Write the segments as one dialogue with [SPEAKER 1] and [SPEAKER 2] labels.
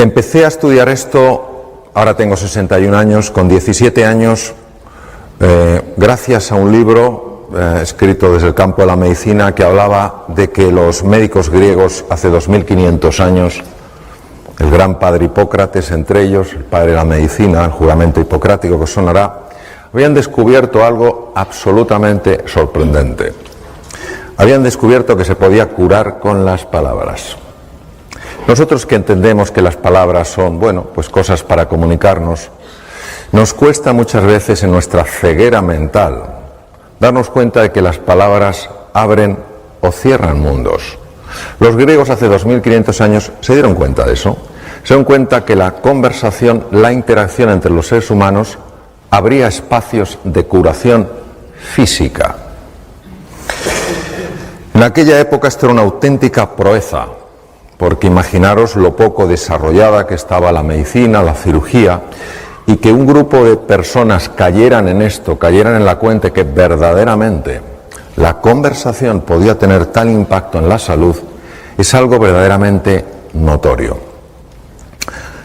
[SPEAKER 1] Empecé a estudiar esto, ahora tengo 61 años, con 17 años, gracias a un libro escrito desde el campo de la medicina que hablaba de que los médicos griegos hace 2500 años, el gran padre Hipócrates entre ellos, el padre de la medicina, el juramento hipocrático que os sonará, habían descubierto algo absolutamente sorprendente. Habían descubierto que se podía curar con las palabras. Nosotros que entendemos que las palabras son, bueno, pues cosas para comunicarnos, nos cuesta muchas veces en nuestra ceguera mental darnos cuenta de que las palabras abren o cierran mundos. Los griegos hace 2500 años se dieron cuenta de eso. Se dieron cuenta que la conversación, la interacción entre los seres humanos abría espacios de curación física. En aquella época esto era una auténtica proeza, porque imaginaros lo poco desarrollada que estaba la medicina, la cirugía, y que un grupo de personas cayeran en esto, cayeran en la cuenta que verdaderamente la conversación podía tener tal impacto en la salud, es algo verdaderamente notorio.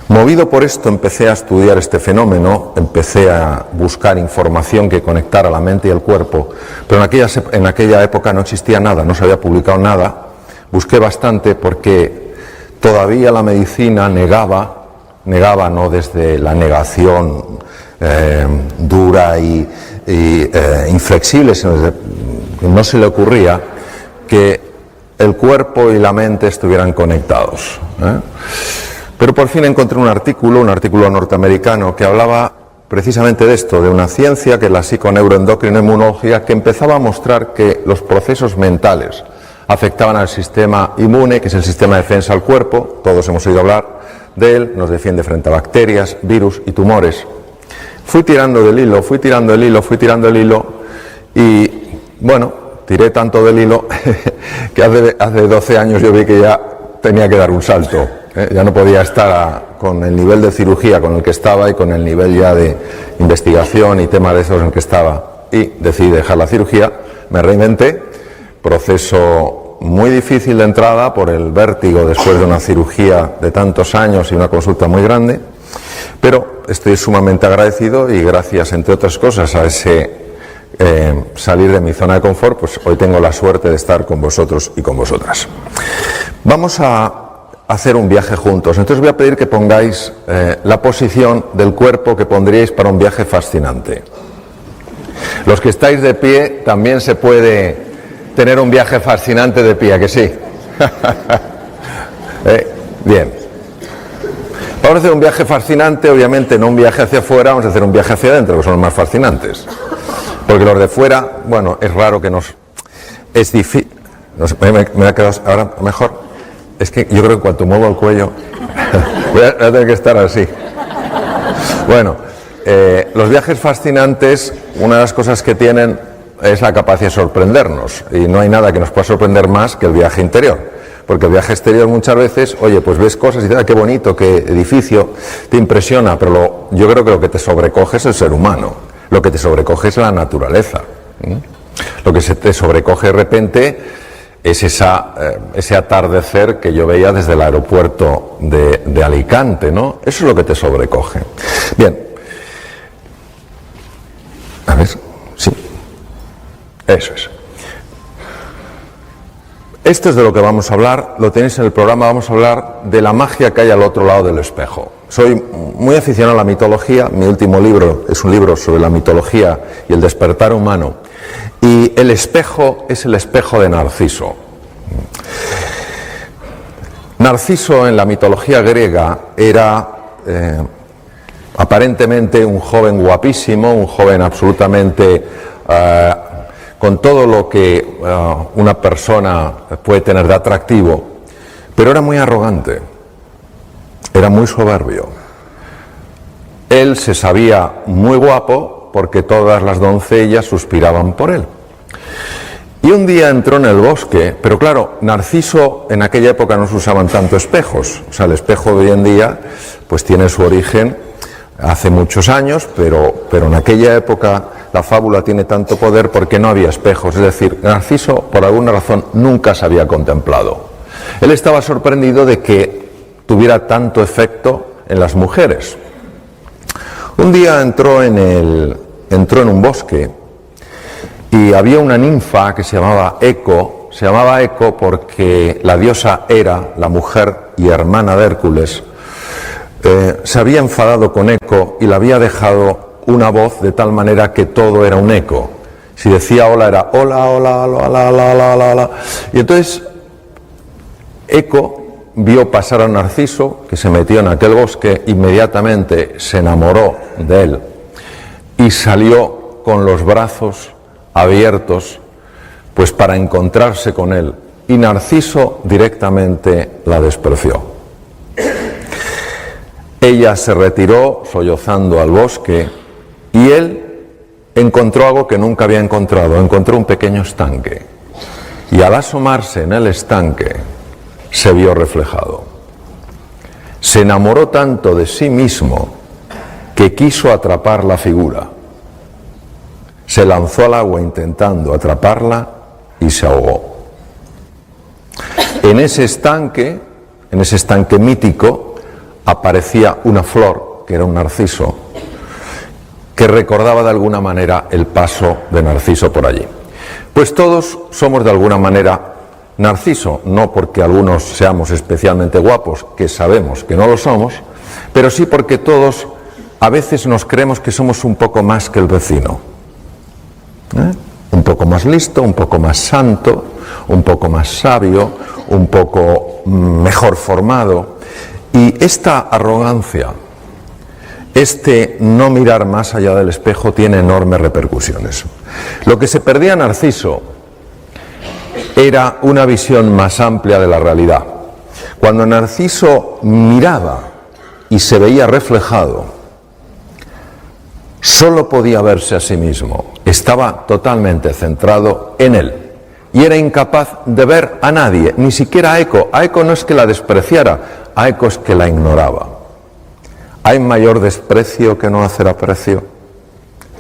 [SPEAKER 1] Movido por esto empecé a estudiar este fenómeno, empecé a buscar información que conectara la mente y el cuerpo, pero en aquella época no existía nada, no se había publicado nada. Busqué bastante porque todavía la medicina negaba no desde la negación dura y inflexible, sino desde que no se le ocurría que el cuerpo y la mente estuvieran conectados. Pero por fin encontré un artículo norteamericano que hablaba precisamente de esto, de una ciencia que es la psiconeuroendocrinoinmunología, que empezaba a mostrar que los procesos mentales afectaban al sistema inmune, que es el sistema de defensa del cuerpo, todos hemos oído hablar de él, nos defiende frente a bacterias, virus y tumores. Fui tirando del hilo y, bueno, tiré tanto del hilo que hace 12 años yo vi que ya tenía que dar un salto. Ya no podía estar con el nivel de cirugía con el que estaba y con el nivel ya de investigación y temas de esos en el que estaba. Y decidí dejar la cirugía, me reinventé, proceso muy difícil de entrada por el vértigo después de una cirugía de tantos años y una consulta muy grande, pero estoy sumamente agradecido y gracias, entre otras cosas, a ese salir de mi zona de confort, pues hoy tengo la suerte de estar con vosotros y con vosotras. Vamos a hacer un viaje juntos, entonces voy a pedir que pongáis la posición del cuerpo que pondríais para un viaje fascinante. Los que estáis de pie también se puede tener un viaje fascinante de pie, ¿a que sí? Bien. Vamos a hacer un viaje fascinante, obviamente no un viaje hacia afuera, vamos a hacer un viaje hacia adentro, que son los más fascinantes. Porque los de fuera, bueno, es raro que nos... Es difícil... Me ha quedado ahora mejor. Es que yo creo que en cuanto muevo el cuello voy a tener que estar así. Bueno, los viajes fascinantes, una de las cosas que tienen es la capacidad de sorprendernos, y no hay nada que nos pueda sorprender más que el viaje interior, porque el viaje exterior muchas veces, oye, pues ves cosas y dices, qué bonito, qué edificio, te impresiona, pero yo creo que lo que te sobrecoge es el ser humano, lo que te sobrecoge es la naturaleza, lo que se te sobrecoge de repente es ese atardecer que yo veía desde el aeropuerto de Alicante, ¿no? Eso es lo que te sobrecoge. Bien, a ver, sí. Eso es. Esto es de lo que vamos a hablar, lo tenéis en el programa, vamos a hablar de la magia que hay al otro lado del espejo. Soy muy aficionado a la mitología, mi último libro es un libro sobre la mitología y el despertar humano, y el espejo es el espejo de Narciso. Narciso en la mitología griega era aparentemente un joven guapísimo, un joven absolutamente... con todo lo que una persona puede tener de atractivo, pero era muy arrogante, era muy soberbio. Él se sabía muy guapo porque todas las doncellas suspiraban por él. Y un día entró en el bosque, pero claro, Narciso en aquella época no se usaban tanto espejos, o sea, el espejo de hoy en día pues tiene su origen hace muchos años, pero en aquella época la fábula tiene tanto poder porque no había espejos, es decir, Narciso por alguna razón nunca se había contemplado. Él estaba sorprendido de que tuviera tanto efecto en las mujeres. Un día entró en un bosque y había una ninfa que se llamaba Eco. Se llamaba Eco porque la diosa Hera, la mujer y hermana de Hércules, se había enfadado con Eco y le había dejado una voz de tal manera que todo era un eco. Si decía hola era hola, hola, hola, hola, hola, hola, hola, hola. Y entonces Eco vio pasar a Narciso, que se metió en aquel bosque, inmediatamente se enamoró de él y salió con los brazos abiertos pues para encontrarse con él, y Narciso directamente la despreció. Ella se retiró sollozando al bosque y él encontró algo que nunca había encontrado, encontró un pequeño estanque, y al asomarse en el estanque se vio reflejado. Se enamoró tanto de sí mismo que quiso atrapar la figura. Se lanzó al agua intentando atraparla y se ahogó. En ese estanque mítico, aparecía una flor, que era un narciso, que recordaba de alguna manera el paso de Narciso por allí. Pues todos somos de alguna manera Narciso, no porque algunos seamos especialmente guapos, que sabemos que no lo somos, pero sí porque todos a veces nos creemos que somos un poco más que el vecino. Un poco más listo, un poco más santo, un poco más sabio, un poco mejor formado. Y esta arrogancia, este no mirar más allá del espejo, tiene enormes repercusiones. Lo que se perdía Narciso era una visión más amplia de la realidad. Cuando Narciso miraba y se veía reflejado, solo podía verse a sí mismo, estaba totalmente centrado en él y era incapaz de ver a nadie, ni siquiera a Eco. A Eco no es que la despreciara, a Eco es que la ignoraba. ¿Hay mayor desprecio que no hacer aprecio?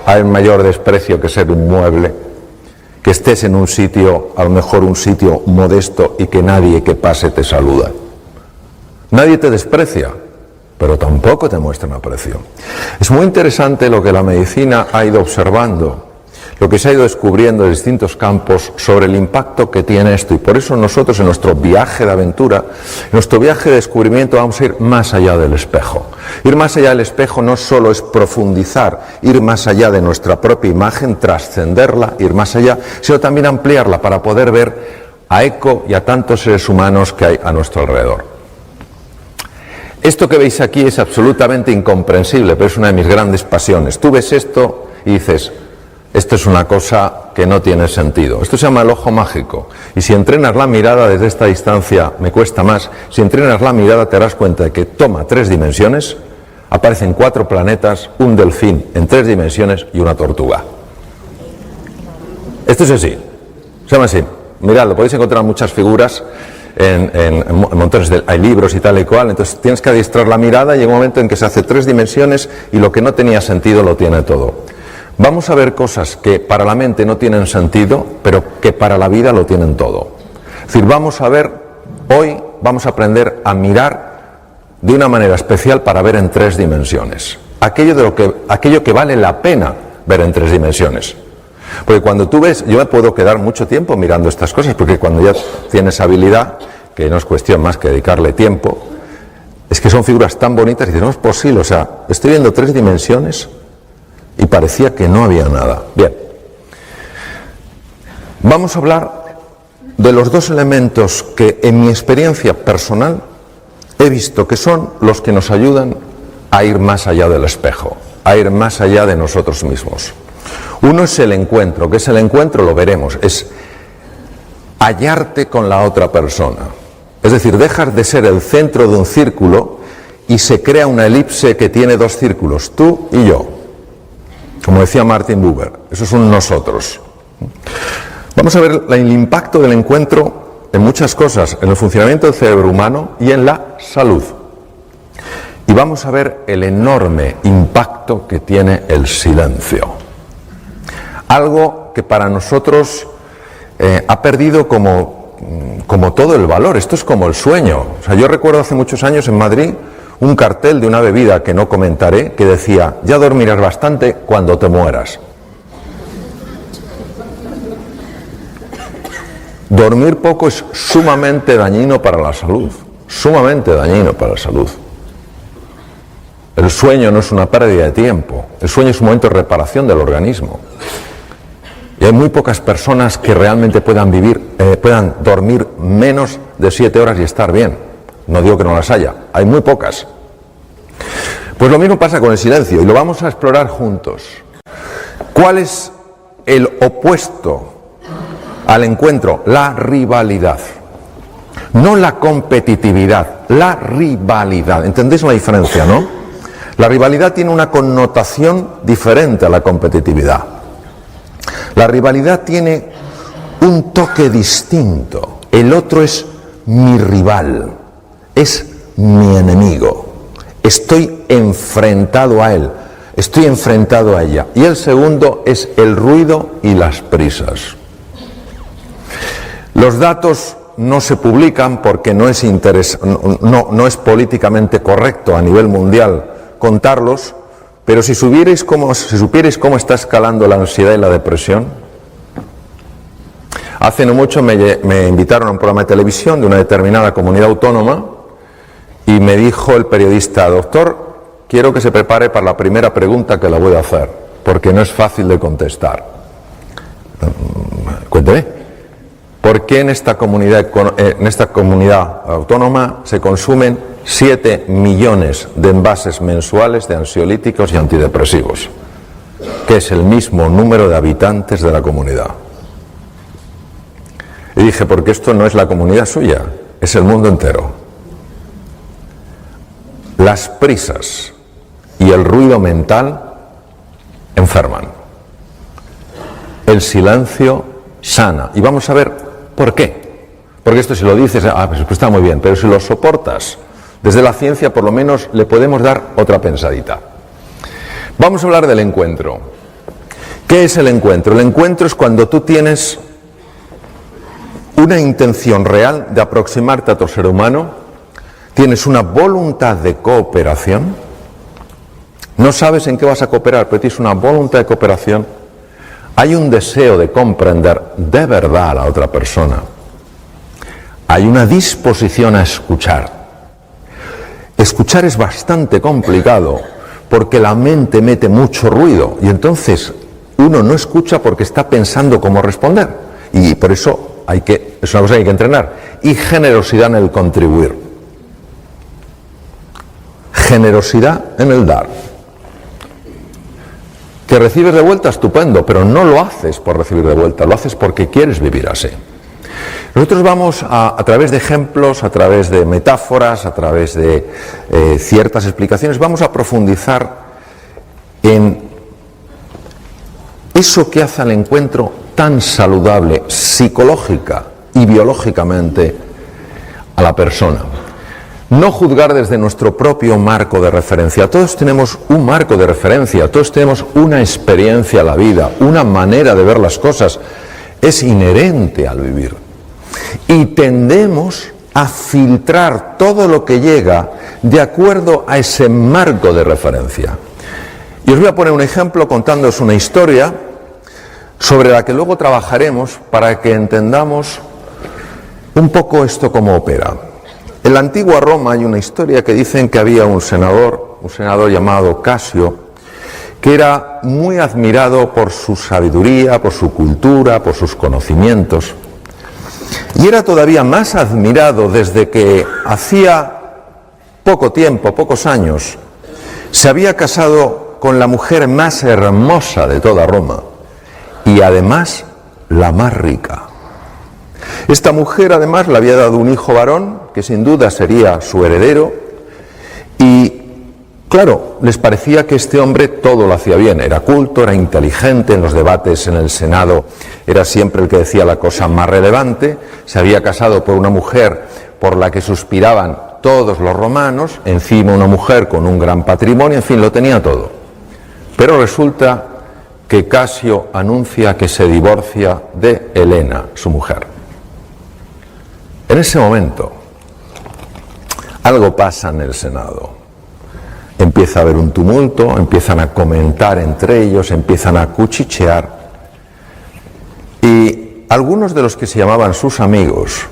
[SPEAKER 1] ¿Hay mayor desprecio que ser un mueble? Que estés en un sitio, a lo mejor un sitio modesto, y que nadie que pase te saluda. Nadie te desprecia, pero tampoco te muestran aprecio. Es muy interesante lo que la medicina ha ido observando, lo que se ha ido descubriendo en distintos campos sobre el impacto que tiene esto, y por eso nosotros en nuestro viaje de aventura, en nuestro viaje de descubrimiento, vamos a ir más allá del espejo. Ir más allá del espejo no solo es profundizar, ir más allá de nuestra propia imagen, trascenderla, ir más allá, sino también ampliarla para poder ver a Eco y a tantos seres humanos que hay a nuestro alrededor. Esto que veis aquí es absolutamente incomprensible, pero es una de mis grandes pasiones. Tú ves esto y dices, esto es una cosa que no tiene sentido. Esto se llama el ojo mágico. Y si entrenas la mirada desde esta distancia, me cuesta más, si entrenas la mirada te darás cuenta de que toma 3 dimensiones, aparecen 4 planetas, un delfín en 3 dimensiones y una tortuga. Esto es así, se llama así. Mirad, lo podéis encontrar muchas figuras en montones hay libros y tal y cual, entonces tienes que adiestrar la mirada y llega un momento en que se hace 3 dimensiones y lo que no tenía sentido lo tiene todo. Vamos a ver cosas que para la mente no tienen sentido, pero que para la vida lo tienen todo. Es decir, hoy vamos a aprender a mirar de una manera especial para ver en 3 dimensiones. Aquello que vale la pena ver en 3 dimensiones. Porque cuando tú ves, yo me puedo quedar mucho tiempo mirando estas cosas, porque cuando ya tienes habilidad, que no es cuestión más que dedicarle tiempo, es que son figuras tan bonitas y dices, no es posible, o sea, estoy viendo 3 dimensiones y parecía que no había nada. Bien, vamos a hablar de los 2 elementos que en mi experiencia personal he visto que son los que nos ayudan a ir más allá del espejo, a ir más allá de nosotros mismos. Uno es el encuentro. ¿Qué es el encuentro? Lo veremos. Es hallarte con la otra persona. Es decir, dejas de ser el centro de un círculo y se crea una elipse que tiene 2 círculos, tú y yo. Como decía Martin Buber, eso es un nosotros. Vamos a ver el impacto del encuentro en muchas cosas, en el funcionamiento del cerebro humano y en la salud. Y vamos a ver el enorme impacto que tiene el silencio. Algo que para nosotros ha perdido como como todo el valor, esto es como el sueño. O sea, yo recuerdo hace muchos años en Madrid un cartel de una bebida que no comentaré que decía: ya dormirás bastante cuando te mueras. Dormir poco es sumamente dañino para la salud, sumamente dañino para la salud. El sueño no es una pérdida de tiempo, el sueño es un momento de reparación del organismo. Y hay muy pocas personas que realmente puedan dormir menos de 7 horas y estar bien. No digo que no las haya, hay muy pocas. Pues lo mismo pasa con el silencio y lo vamos a explorar juntos. ¿Cuál es el opuesto al encuentro? La rivalidad. No la competitividad, la rivalidad. ¿Entendéis la diferencia, no? La rivalidad tiene una connotación diferente a la competitividad. La rivalidad tiene un toque distinto. El otro es mi rival, es mi enemigo. Estoy enfrentado a él, estoy enfrentado a ella. Y el segundo es el ruido y las prisas. Los datos no se publican porque no es políticamente correcto a nivel mundial contarlos, pero si supierais cómo está escalando la ansiedad y la depresión. Hace no mucho me invitaron a un programa de televisión de una determinada comunidad autónoma y me dijo el periodista: doctor, quiero que se prepare para la primera pregunta que le voy a hacer, porque no es fácil de contestar. Cuénteme. ¿Por qué en esta comunidad autónoma se consumen 7 millones de envases mensuales de ansiolíticos y antidepresivos? Que es el mismo número de habitantes de la comunidad. Y dije: porque esto no es la comunidad suya, es el mundo entero. Las prisas y el ruido mental enferman. El silencio sana. Y vamos a ver por qué. Porque esto, si lo dices, pues está muy bien, pero si lo soportas, desde la ciencia por lo menos le podemos dar otra pensadita. Vamos a hablar del encuentro. ¿Qué es el encuentro? El encuentro es cuando tú tienes una intención real de aproximarte a otro ser humano, tienes una voluntad de cooperación, no sabes en qué vas a cooperar, pero tienes una voluntad de cooperación, hay un deseo de comprender de verdad a la otra persona, hay una disposición a escuchar. Escuchar es bastante complicado porque la mente mete mucho ruido y entonces uno no escucha porque está pensando cómo responder, y por eso es una cosa que hay que entrenar. Y generosidad en el contribuir, generosidad en el dar. Que recibes de vuelta, estupendo, pero no lo haces por recibir de vuelta, lo haces porque quieres vivir así. Nosotros vamos a través de ejemplos, a través de metáforas, a través de ciertas explicaciones, vamos a profundizar en eso que hace al encuentro tan saludable psicológica y biológicamente a la persona. No juzgar desde nuestro propio marco de referencia. Todos tenemos un marco de referencia, todos tenemos una experiencia a la vida, una manera de ver las cosas. Es inherente al vivir. Y tendemos a filtrar todo lo que llega de acuerdo a ese marco de referencia. Y os voy a poner un ejemplo contándoos una historia sobre la que luego trabajaremos para que entendamos un poco esto cómo opera. En la antigua Roma hay una historia que dicen que había un senador llamado Casio, que era muy admirado por su sabiduría, por su cultura, por sus conocimientos. Y era todavía más admirado desde que hacía poco tiempo, pocos años, se había casado con la mujer más hermosa de toda Roma y además la más rica. Esta mujer además le había dado un hijo varón que sin duda sería su heredero y claro, les parecía que este hombre todo lo hacía bien, era culto, era inteligente, en los debates en el Senado era siempre el que decía la cosa más relevante, se había casado por una mujer por la que suspiraban todos los romanos, encima una mujer con un gran patrimonio, en fin, lo tenía todo. Pero resulta que Casio anuncia que se divorcia de Helena, su mujer. En ese momento, algo pasa en el Senado. Empieza a haber un tumulto, empiezan a comentar entre ellos, empiezan a cuchichear. Y algunos de los que se llamaban sus amigos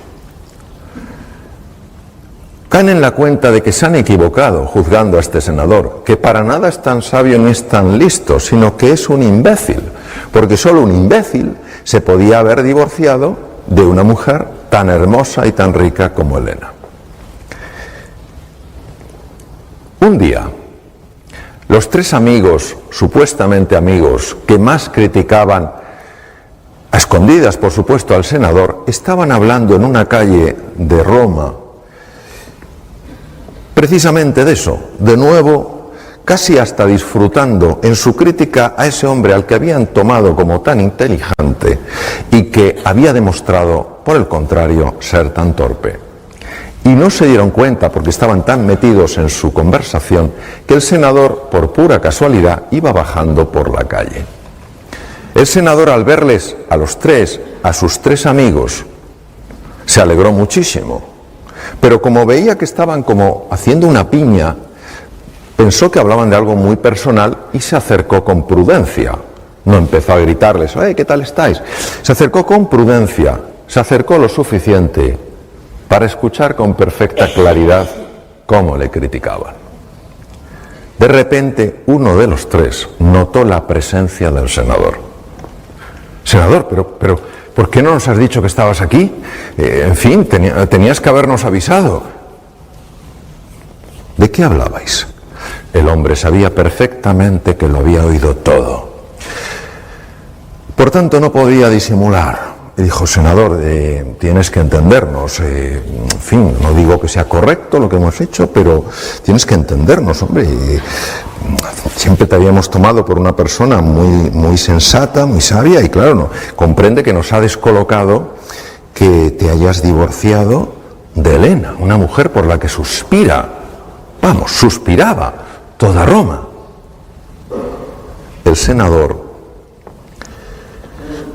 [SPEAKER 1] caen en la cuenta de que se han equivocado juzgando a este senador, que para nada es tan sabio ni es tan listo, sino que es un imbécil, porque solo un imbécil se podía haber divorciado de una mujer tan hermosa y tan rica como Helena. Un día, los tres amigos, supuestamente amigos, que más criticaban, a escondidas por supuesto, al senador, estaban hablando en una calle de Roma, precisamente de eso, de nuevo, casi hasta disfrutando en su crítica a ese hombre al que habían tomado como tan inteligente y que había demostrado, por el contrario, ser tan torpe. Y no se dieron cuenta, porque estaban tan metidos en su conversación, que el senador, por pura casualidad, iba bajando por la calle. El senador, al verles a los tres, a sus tres amigos, se alegró muchísimo. Pero como veía que estaban como haciendo una piña, pensó que hablaban de algo muy personal y se acercó con prudencia. No empezó a gritarles, ¿qué tal estáis? Se acercó con prudencia, se acercó lo suficiente para escuchar con perfecta claridad cómo le criticaban. De repente, uno de los tres notó la presencia del senador. Senador, pero ¿por qué no nos has dicho que estabas aquí? En fin, tenías que habernos avisado. ¿De qué hablabais? El hombre sabía perfectamente que lo había oído todo. Por tanto, no podía disimular. Y dijo, senador, tienes que entendernos. En fin, no digo que sea correcto lo que hemos hecho, pero tienes que entendernos, hombre. Siempre te habíamos tomado por una persona muy sensata, muy sabia, y claro, no, comprende que nos ha descolocado que te hayas divorciado de Helena, una mujer por la que suspiraba toda Roma. El senador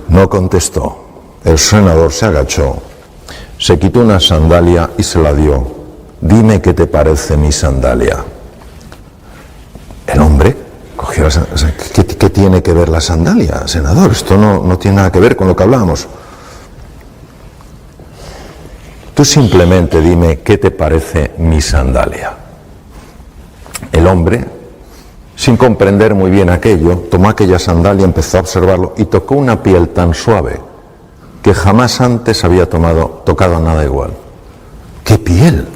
[SPEAKER 1] no contestó. El senador se agachó, se quitó una sandalia y se la dio. Dime qué te parece mi sandalia. El hombre cogió la sandalia. ¿Qué tiene que ver la sandalia, senador? Esto no tiene nada que ver con lo que hablamos. Tú simplemente dime qué te parece mi sandalia. El hombre, sin comprender muy bien aquello, tomó aquella sandalia, empezó a observarlo y tocó una piel tan suave que jamás antes había tocado nada igual. ¡Qué piel!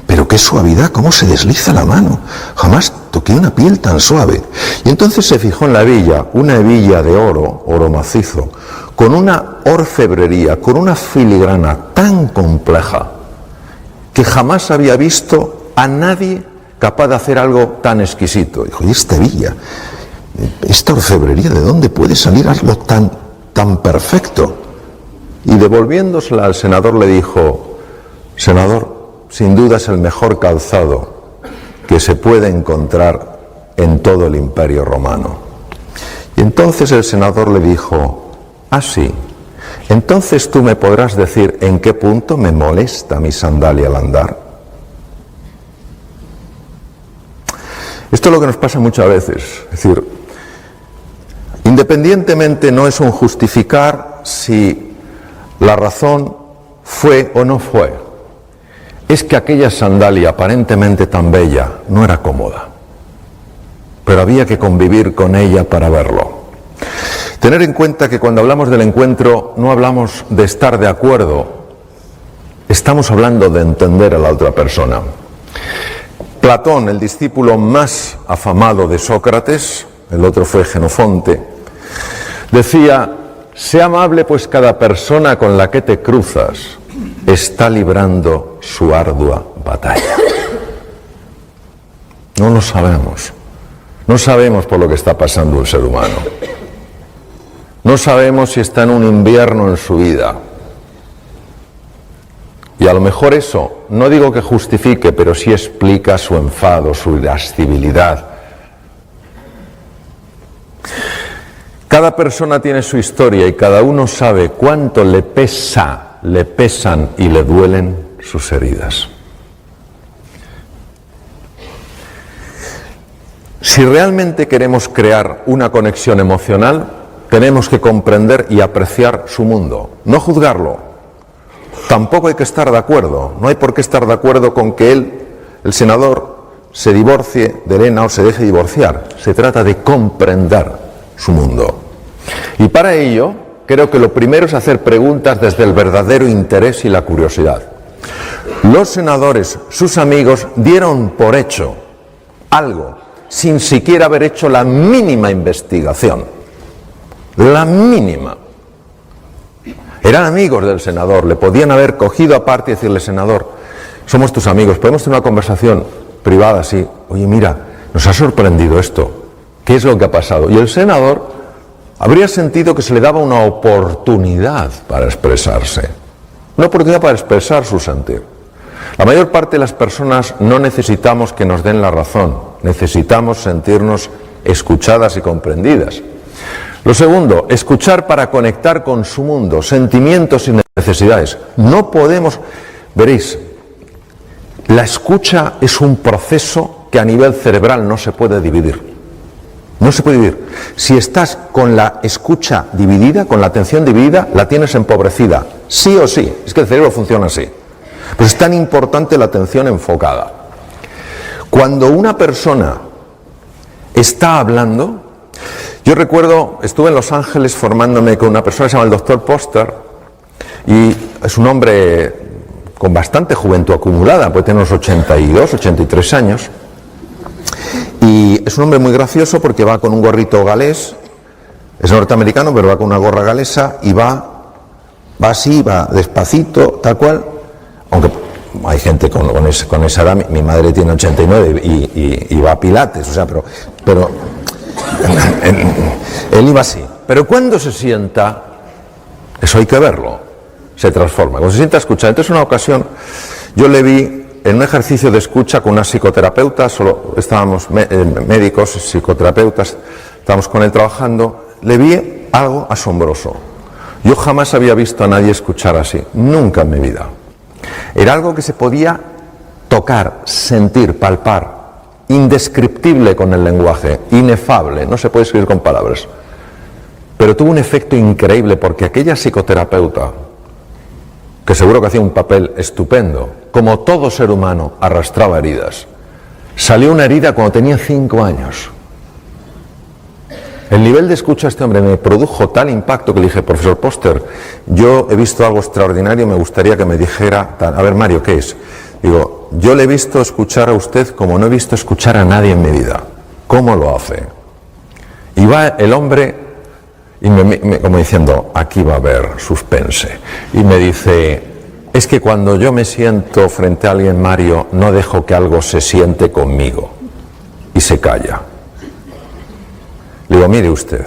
[SPEAKER 1] Pero qué suavidad, cómo se desliza la mano. Jamás toqué una piel tan suave. Y entonces se fijó en la hebilla, una hebilla de oro macizo, con una orfebrería, con una filigrana tan compleja, que jamás había visto a nadie capaz de hacer algo tan exquisito. Dijo, ¿y esta hebilla, esta orfebrería, de dónde puede salir algo tan perfecto? Y devolviéndosela al senador le dijo, senador, sin duda es el mejor calzado que se puede encontrar en todo el Imperio Romano. Y entonces el senador le dijo, sí, entonces tú me podrás decir en qué punto me molesta mi sandalia al andar. Esto es lo que nos pasa muchas veces, es decir, independientemente no es un justificar si la razón fue o no fue, es que aquella sandalia aparentemente tan bella no era cómoda, pero había que convivir con ella para verlo. Tener en cuenta que cuando hablamos del encuentro no hablamos de estar de acuerdo, estamos hablando de entender a la otra persona. Platón, el discípulo más afamado de Sócrates, el otro fue Jenofonte, decía, sé amable, pues cada persona con la que te cruzas está librando su ardua batalla. No lo sabemos. No sabemos por lo que está pasando el ser humano. No sabemos si está en un invierno en su vida. Y a lo mejor eso, no digo que justifique, pero sí explica su enfado, su irascibilidad. Cada persona tiene su historia y cada uno sabe cuánto le pesa le pesan y le duelen sus heridas. Si realmente queremos crear una conexión emocional, tenemos que comprender y apreciar su mundo, no juzgarlo. Tampoco hay que estar de acuerdo, no hay por qué estar de acuerdo con que él, el senador, se divorcie de Elena o se deje divorciar. Se trata de comprender su mundo. Y para ello, creo que lo primero es hacer preguntas desde el verdadero interés y la curiosidad. Los senadores, sus amigos, dieron por hecho algo, sin siquiera haber hecho la mínima investigación. La mínima. Eran amigos del senador, le podían haber cogido aparte y decirle: senador, somos tus amigos, podemos tener una conversación privada así. Oye, mira, nos ha sorprendido esto. ¿Qué es lo que ha pasado? Y el senador habría sentido que se le daba una oportunidad para expresarse. Una oportunidad para expresar su sentir. La mayor parte de las personas no necesitamos que nos den la razón, necesitamos sentirnos escuchadas y comprendidas. Lo segundo, escuchar para conectar con su mundo, sentimientos y necesidades. No podemos, veréis, la escucha es un proceso que a nivel cerebral no se puede dividir. No se puede dividir. Si estás con la escucha dividida, con la atención dividida, la tienes empobrecida, sí o sí. Es que el cerebro funciona así. Pues es tan importante la atención enfocada. Cuando una persona está hablando, yo recuerdo, estuve en Los Ángeles formándome con una persona que se llama el Dr. Poster, y es un hombre con bastante juventud acumulada, puede tener unos 82, 83 años, y es un hombre muy gracioso porque va con un gorrito galés, es norteamericano, pero va con una gorra galesa y va así, va despacito, tal cual. Aunque hay gente con esa edad, mi madre tiene 89 y va a pilates, o sea, pero él iba así. Pero cuando se sienta, eso hay que verlo, se transforma. Cuando se sienta a escuchar. Entonces, en una ocasión, yo le vi en un ejercicio de escucha con una psicoterapeuta, solo estábamos médicos, psicoterapeutas, estábamos con él trabajando, le vi algo asombroso. Yo jamás había visto a nadie escuchar así, nunca en mi vida. Era algo que se podía tocar, sentir, palpar, indescriptible con el lenguaje, inefable, no se puede escribir con palabras. Pero tuvo un efecto increíble porque aquella psicoterapeuta, que seguro que hacía un papel estupendo, como todo ser humano arrastraba heridas, salió una herida cuando tenía 5 años. El nivel de escucha de este hombre me produjo tal impacto que le dije: profesor Poster, yo he visto algo extraordinario, me gustaría que me dijera, a ver Mario, ¿qué es? Digo, yo le he visto escuchar a usted como no he visto escuchar a nadie en mi vida. ¿Cómo lo hace? Y va el hombre, y como diciendo, aquí va a haber suspense. Y me dice: es que cuando yo me siento frente a alguien, Mario, no dejo que algo se siente conmigo. Y se calla. Le digo: mire usted,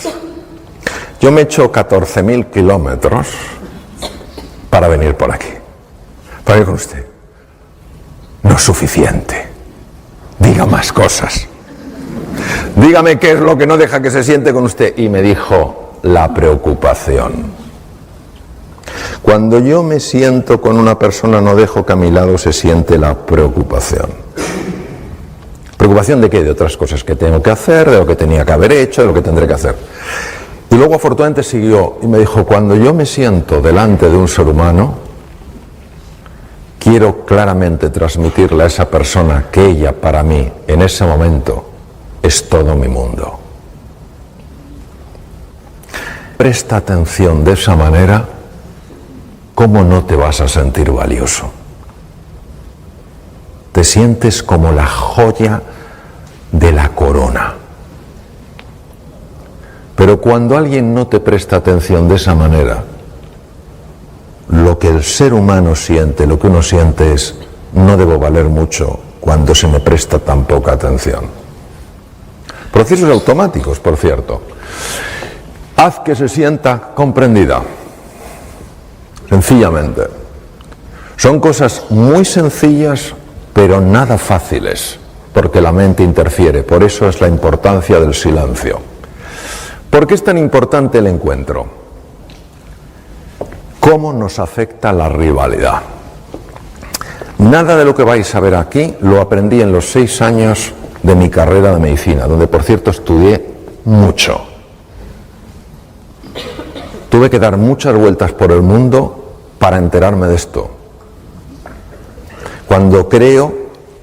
[SPEAKER 1] yo me he hecho 14.000 kilómetros para venir por aquí, para ir con usted. No es suficiente. Diga más cosas. Dígame qué es lo que no deja que se siente con usted. Y me dijo: la preocupación. Cuando yo me siento con una persona, no dejo que a mi lado se siente la preocupación. ¿Preocupación de qué? De otras cosas que tengo que hacer, de lo que tenía que haber hecho, de lo que tendré que hacer. Y luego afortunadamente siguió y me dijo: cuando yo me siento delante de un ser humano, quiero claramente transmitirle a esa persona que ella para mí, en ese momento, es todo mi mundo. Presta atención de esa manera, ¿cómo no te vas a sentir valioso? Te sientes como la joya de la corona. Pero cuando alguien no te presta atención de esa manera, lo que el ser humano siente, lo que uno siente es: no debo valer mucho cuando se me presta tan poca atención. Procesos automáticos, por cierto. Haz que se sienta comprendida. Sencillamente. Son cosas muy sencillas, pero nada fáciles, porque la mente interfiere. Por eso es la importancia del silencio. ¿Por qué es tan importante el encuentro? ¿Cómo cómo nos afecta la rivalidad. Nada de lo que vais a ver aquí lo aprendí en los 6 años de mi carrera de medicina, donde por cierto estudié mucho. Tuve que dar muchas vueltas por el mundo para enterarme de esto. Cuando creo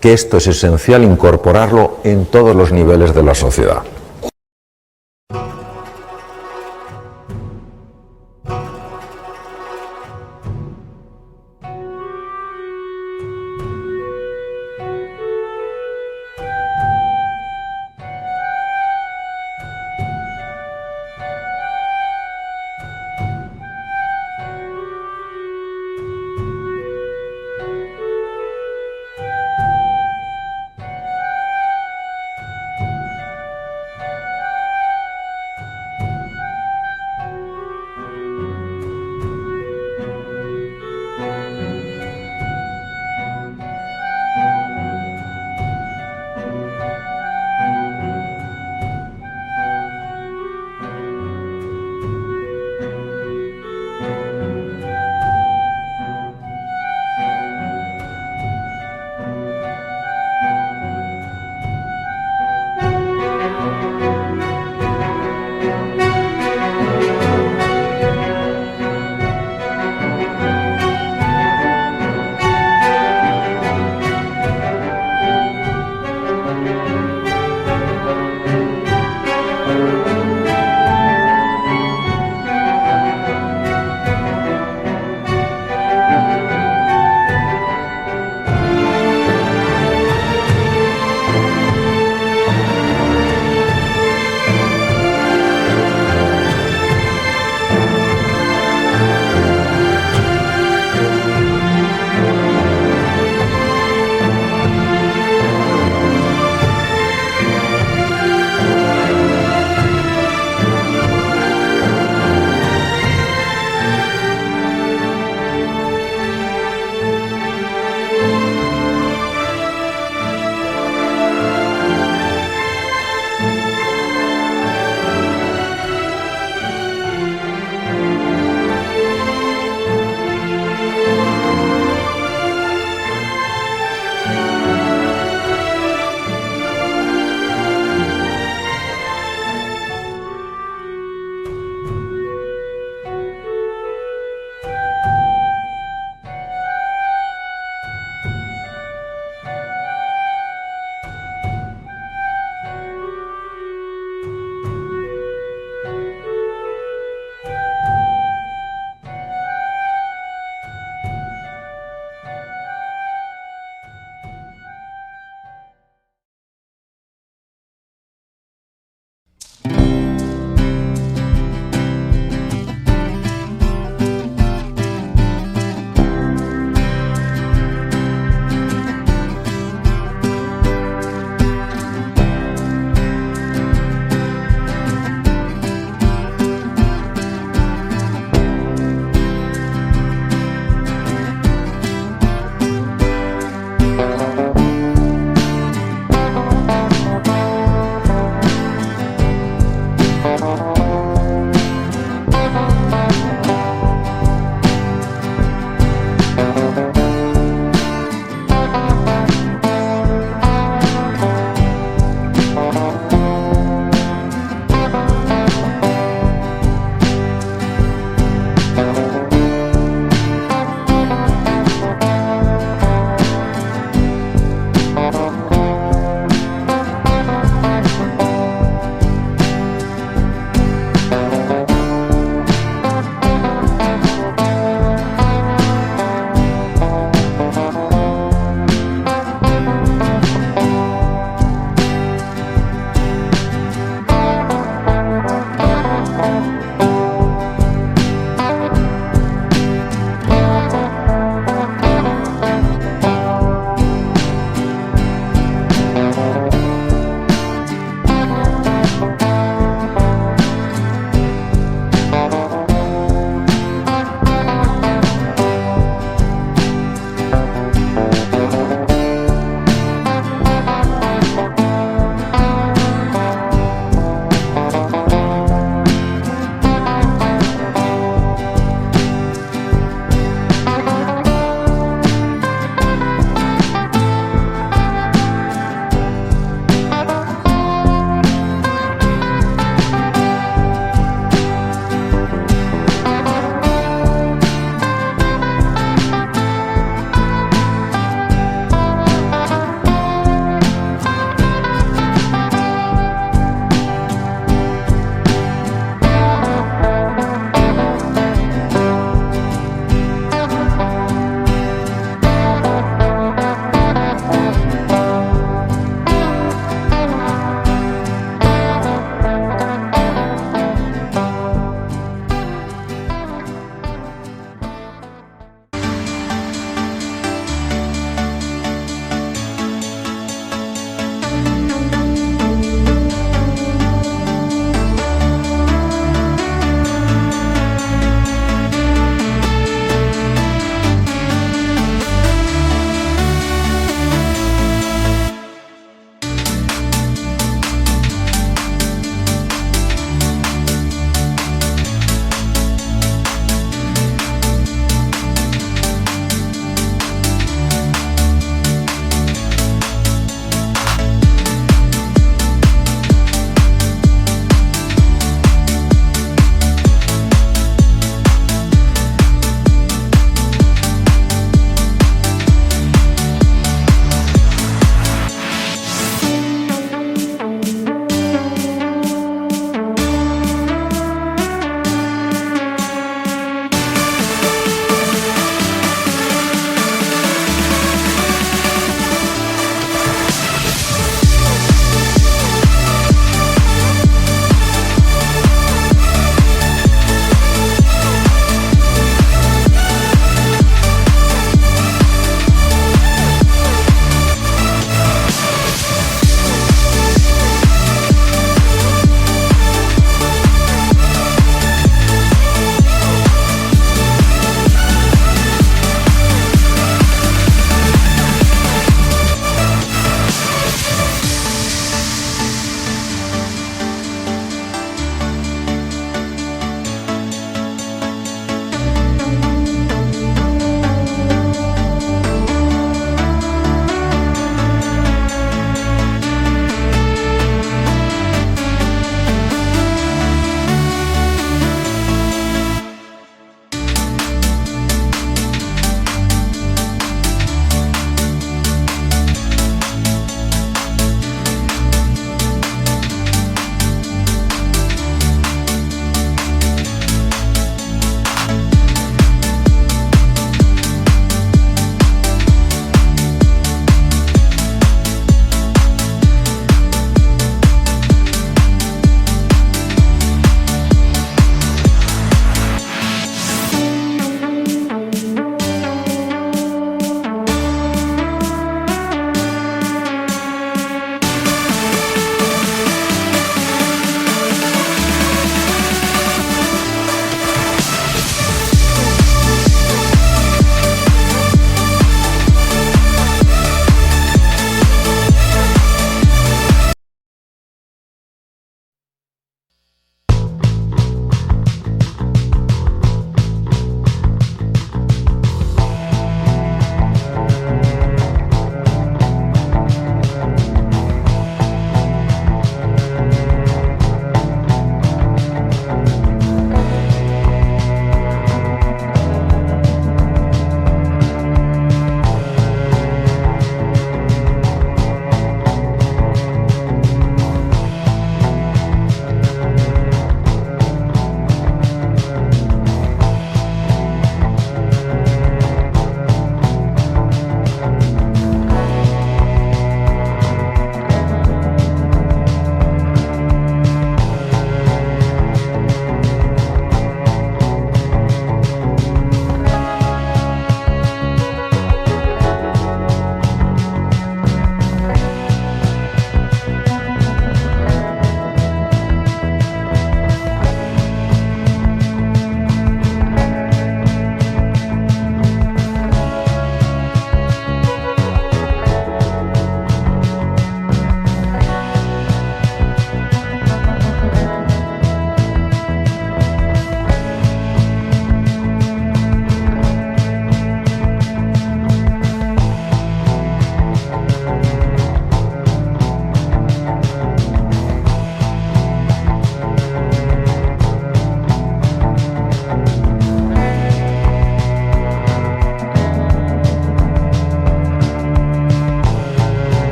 [SPEAKER 1] que esto es esencial incorporarlo en todos los niveles de la sociedad.